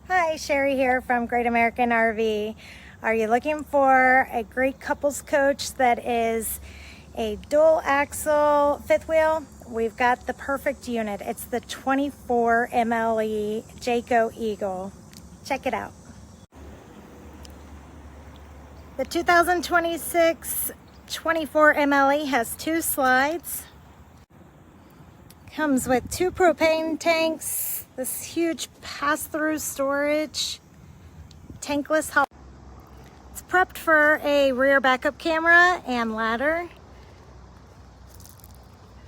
Hi, Sherri here from Great American RV. Are you looking for a great couples coach that is a dual axle fifth wheel? We've got the perfect unit. It's the 24 MLE Jayco Eagle. Check it out. The 2026 24 MLE has 2 slides. Comes with 2 propane tanks, this huge pass-through storage, tankless haul. It's prepped for a rear backup camera and ladder.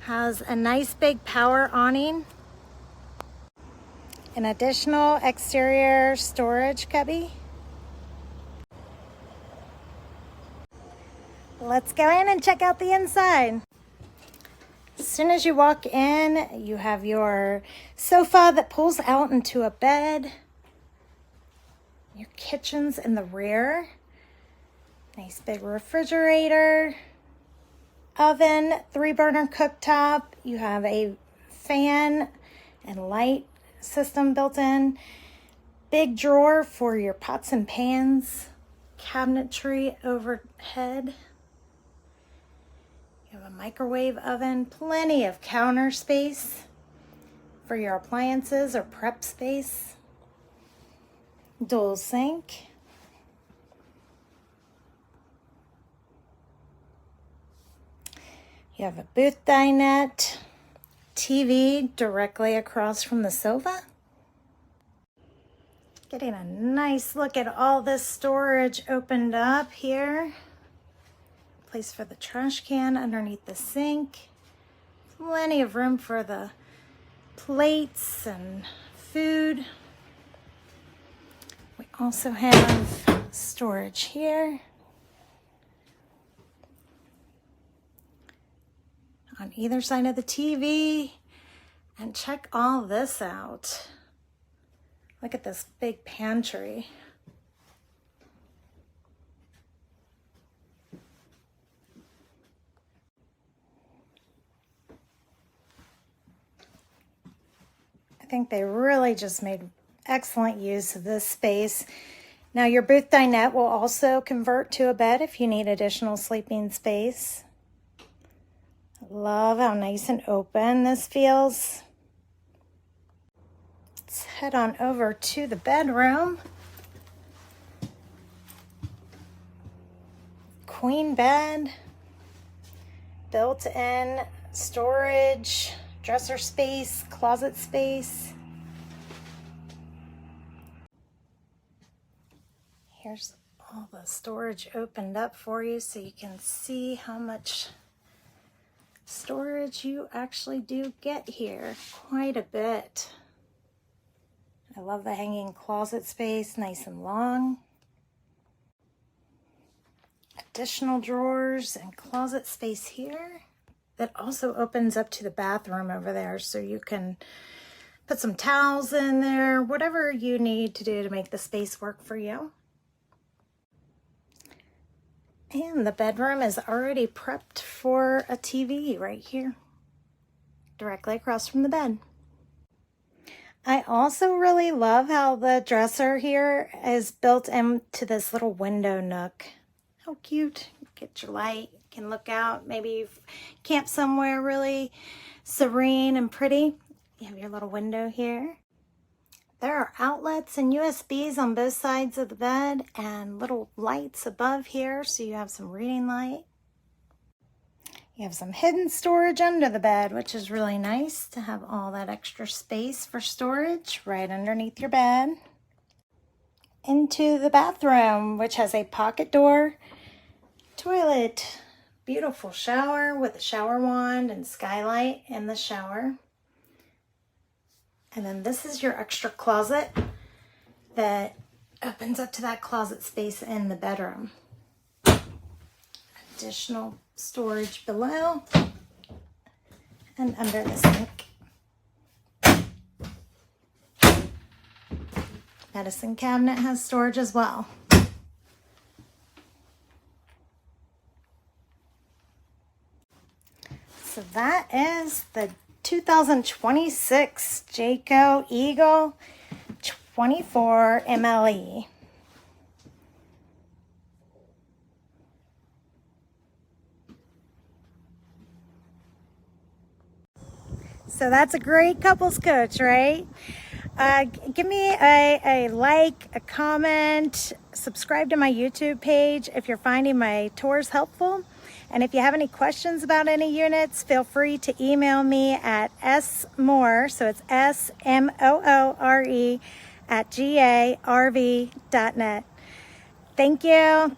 Has a nice big power awning. An additional exterior storage cubby. Let's go in and check out the inside. As soon as you walk in, you have your sofa that pulls out into a bed. Your kitchen's in the rear. Nice big refrigerator. Oven, 3-burner cooktop. You have a fan and light system built in. Big drawer for your pots and pans. Cabinetry overhead. You have a microwave oven, plenty of counter space for your appliances or prep space. Dual sink. You have a booth dinette, TV directly across from the sofa. Getting a nice look at all this storage opened up here. Place for the trash can underneath the sink. Plenty of room for the plates and food. We also have storage here. On either side of the TV. And check all this out. Look at this big pantry. I think they really just made excellent use of this space. Now your booth dinette will also convert to a bed if you need additional sleeping space. Love how nice and open this feels. Let's head on over to the bedroom. Queen bed, built-in storage, dresser space, closet space. Here's all the storage opened up for you so you can see how much storage you actually do get here. Quite a bit. I love the hanging closet space, nice and long. Additional drawers and closet space here. That also opens up to the bathroom over there, so you can put some towels in there, whatever you need to do to make the space work for you. And the bedroom is already prepped for a TV right here, directly across from the bed. I also really love how the dresser here is built into this little window nook. How cute. Get your light, you can look out. Maybe you've camped somewhere really serene and pretty. You have your little window here. There are outlets and USBs on both sides of the bed and little lights above here, so you have some reading light. You have some hidden storage under the bed, which is really nice to have all that extra space for storage right underneath your bed. Into the bathroom, which has a pocket door, toilet, beautiful shower with a shower wand and skylight in the shower. And then this is your extra closet that opens up to that closet space in the bedroom. Additional storage below and under the sink. Medicine cabinet has storage as well. So that is the 2026 Jayco Eagle 24 MLE. So that's a great couples coach, right? Give me a like, a comment, subscribe to my YouTube page if you're finding my tours helpful. And if you have any questions about any units, feel free to email me at smoore, so it's SMOORE @GARV.net. Thank you.